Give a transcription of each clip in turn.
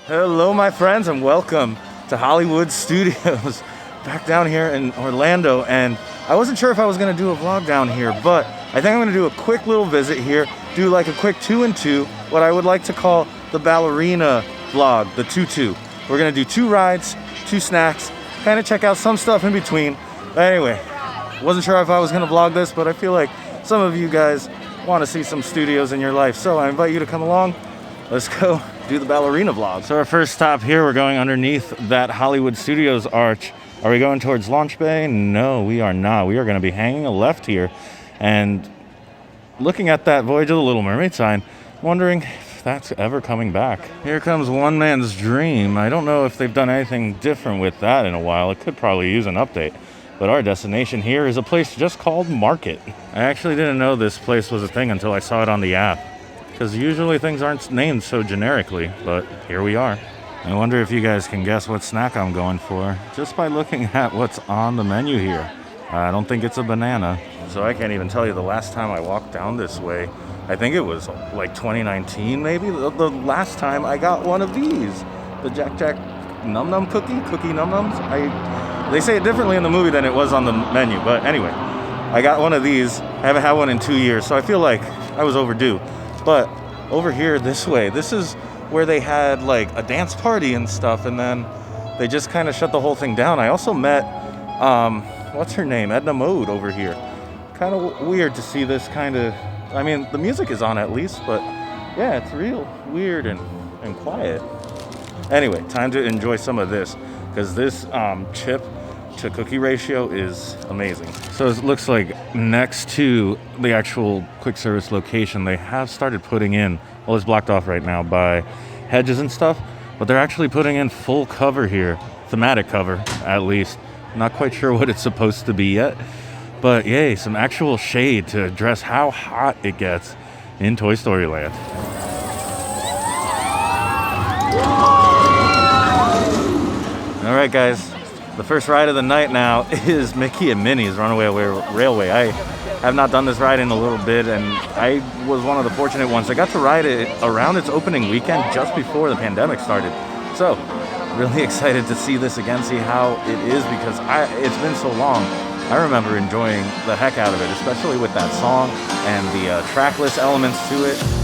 Hello, my friends, and welcome to Hollywood Studios. Back down here in Orlando, and I wasn't sure if I was going to do a vlog down here, but I think I'm going to do a quick little visit here, do like a quick 2 and 2, what I would like to call the ballerina vlog, the 2-2. We're going to do 2 rides, 2 snacks, kind of check out some stuff in between. But anyway, wasn't sure if I was going to vlog this, but I feel like some of you guys want to see some studios in your life, so I invite you to come along. Let's go do the ballerina vlog. So our first stop here, we're going underneath that Hollywood Studios arch. Are we going towards Launch Bay? No, we are not. We are going to be hanging a left here and looking at that Voyage of the Little Mermaid sign, wondering if that's ever coming back. Here comes One Man's Dream. I don't know if they've done anything different with that in a while. It could probably use an update. But our destination here is a place just called Market. I actually didn't know this place was a thing until I saw it on the app, because usually things aren't named so generically, but here we are. I wonder if you guys can guess what snack I'm going for just by looking at what's on the menu here. I don't think it's a banana. So I can't even tell you the last time I walked down this way. I think it was like 2019 maybe, the last time I got one of these. The Jack Jack Num Num cookie Num Nums. They say it differently in the movie than it was on the menu, but anyway. I got one of these. I haven't had one in 2 years, so I feel like I was overdue. But over here this way, this is where they had like a dance party and stuff, and then they just kind of shut the whole thing down. I also met, what's her name? Edna Mode over here. Kind of weird to see this kind of, I mean, the music is on at least, but yeah, it's real weird and quiet. Anyway, time to enjoy some of this, because this chip to cookie ratio is amazing. So it looks like next to the actual quick service location, they have started putting in, well, it's blocked off right now by hedges and stuff, but they're actually putting in full cover here, thematic cover at least. Not quite sure what it's supposed to be yet, but yay, some actual shade to address how hot it gets in Toy Story Land. All right, guys. The first ride of the night now is Mickey and Minnie's Runaway Railway. I have not done this ride in a little bit, and I was one of the fortunate ones. I got to ride it around its opening weekend just before the pandemic started. So, really excited to see this again, see how it is, because it's been so long. I remember enjoying the heck out of it, especially with that song and the trackless elements to it.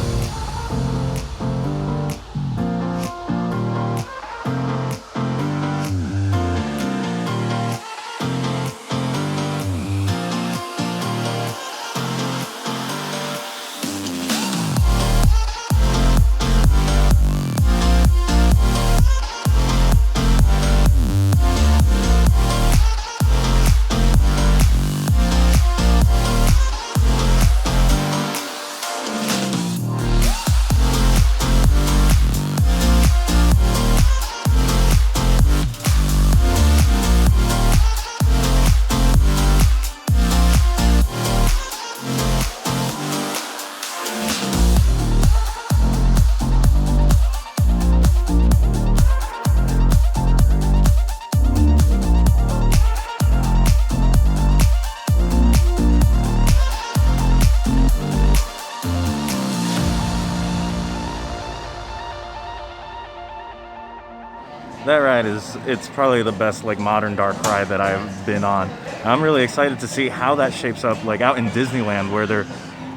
That ride it's probably the best like modern dark ride that I've been on. I'm really excited to see how that shapes up like out in Disneyland, where they're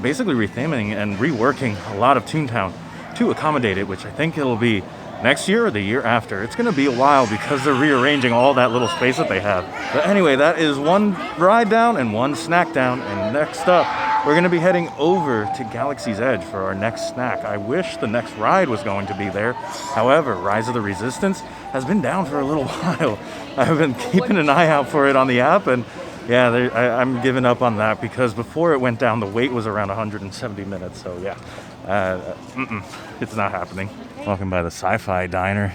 basically retheming and reworking a lot of Toontown to accommodate it, which I think it'll be next year or the year after. It's gonna be a while because they're rearranging all that little space that they have. But anyway, that is one ride down and one snack down, and next up we're going to be heading over to Galaxy's Edge for our next snack. I wish the next ride was going to be there. However, Rise of the Resistance has been down for a little while. I've been keeping an eye out for it on the app, and yeah, I'm giving up on that, because before it went down, the wait was around 170 minutes. So yeah, it's not happening. Walking by the Sci-Fi Diner,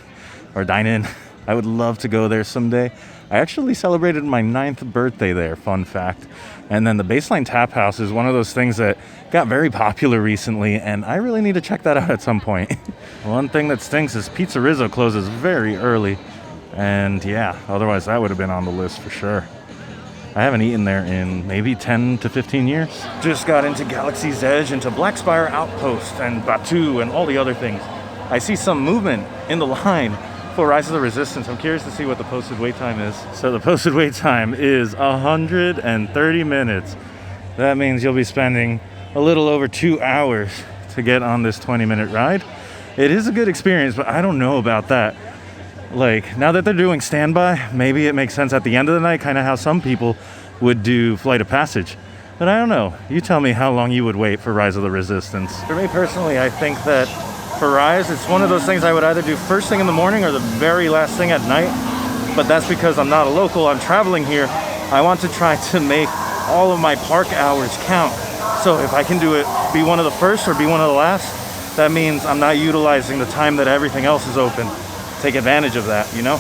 or Dine-In. I would love to go there someday. I actually celebrated my 9th birthday there, fun fact. And then the Baseline Tap House is one of those things that got very popular recently, and I really need to check that out at some point. One thing that stinks is Pizzerizzo closes very early, and yeah, otherwise that would have been on the list for sure. I haven't eaten there in maybe 10 to 15 years. Just got into Galaxy's Edge, into Black Spire Outpost, and Batuu, and all the other things. I see some movement in the line for Rise of the Resistance. I'm curious to see what the posted wait time is. So the posted wait time is 130 minutes. That means you'll be spending a little over 2 hours to get on this 20-minute ride. It is a good experience, but I don't know about that. Like, now that they're doing standby, maybe it makes sense at the end of the night, kind of how some people would do Flight of Passage. But I don't know. You tell me how long you would wait for Rise of the Resistance. For me personally, I think that for Rise, it's one of those things I would either do first thing in the morning or the very last thing at night. But that's because I'm not a local, I'm traveling here. I want to try to make all of my park hours count. So if I can do it, be one of the first or be one of the last, that means I'm not utilizing the time that everything else is open. Take advantage of that, you know?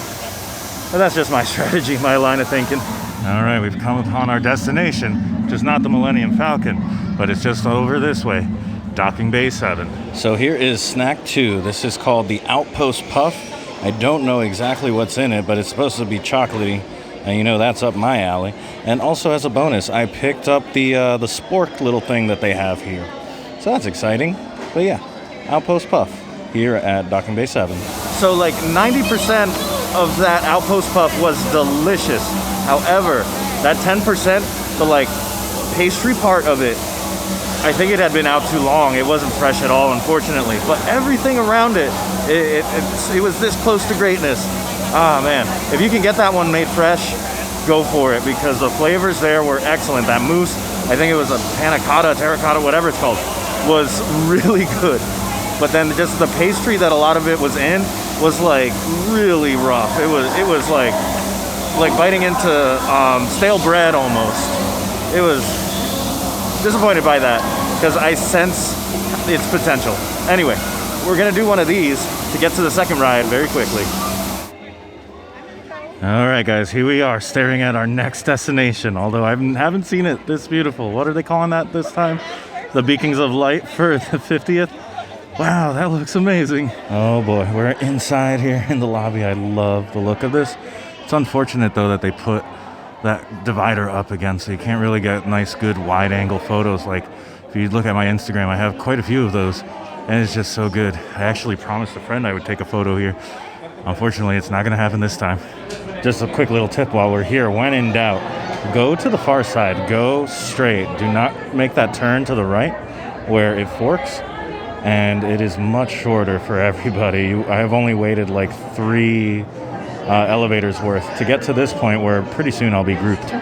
But that's just my strategy, my line of thinking. All right, we've come upon our destination, which is not the Millennium Falcon, but it's just over this way, Docking Bay 7. So here is snack 2. This is called the Outpost Puff. I don't know exactly what's in it, but it's supposed to be chocolatey, and you know that's up my alley. And also as a bonus, I picked up the spork little thing that they have here. So that's exciting. But yeah, Outpost Puff here at Docking Bay 7. So like 90% of that Outpost Puff was delicious. However, that 10%, the like pastry part of it, I think it had been out too long. It wasn't fresh at all, unfortunately. But everything around it, it was this close to greatness. Ah, man. If you can get that one made fresh, go for it, because the flavors there were excellent. That mousse, I think it was a panna cotta, terracotta, whatever it's called, was really good. But then just the pastry that a lot of it was in was like really rough. It was like biting into stale bread almost. It was disappointed by that because I sense its potential. Anyway, we're gonna do one of these to get to the second ride very quickly. All right, guys, here we are staring at our next destination. Although I haven't seen it this beautiful. What are they calling that this time? The Beacons of Light for the 50th. Wow, that looks amazing. Oh boy, we're inside here in the lobby. I love the look of this. It's unfortunate though that they put that divider up again, so you can't really get nice, good, wide-angle photos. Like if you look at my Instagram, I have quite a few of those, and it's just so good. I actually promised a friend I would take a photo here. Unfortunately, it's not gonna happen this time. Just a quick little tip while we're here: when in doubt, go to the far side, go straight. Do not make that turn to the right where it forks. And it is much shorter for everybody. I have only waited like 3 elevators worth to get to this point where pretty soon I'll be grouped.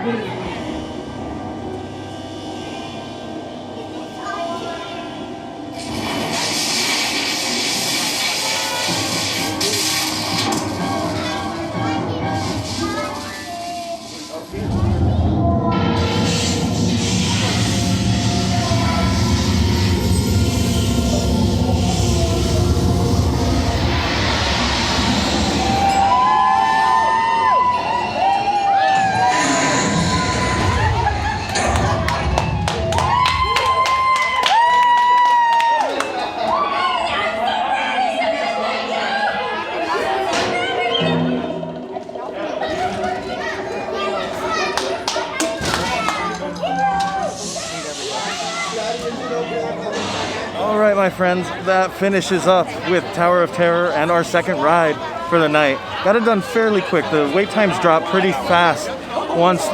All right, my friends, that finishes up with Tower of Terror and our second ride for the night. Got it done fairly quick. The wait times drop pretty fast once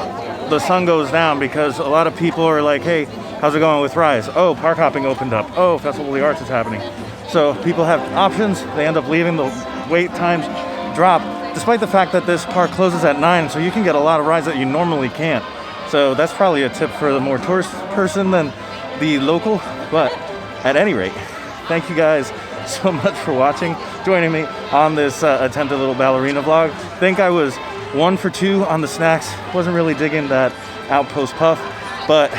the sun goes down, because a lot of people are like, hey, how's it going with Rise? Oh, park hopping opened up. Oh, Festival of the Arts is happening. So people have options. They end up leaving. The wait times drop, despite the fact that this park closes at 9, so you can get a lot of rides that you normally can't. So that's probably a tip for the more tourist person than the local. But at any rate, thank you guys so much for watching, joining me on this attempted little ballerina vlog. I think I was 1 for 2 on the snacks. Wasn't really digging that Outpost Puff, but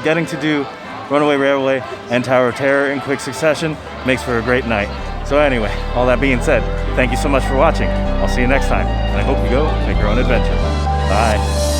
getting to do Runaway Railway and Tower of Terror in quick succession makes for a great night. So anyway, all that being said, thank you so much for watching. I'll see you next time, and I hope you go make your own adventure. Bye.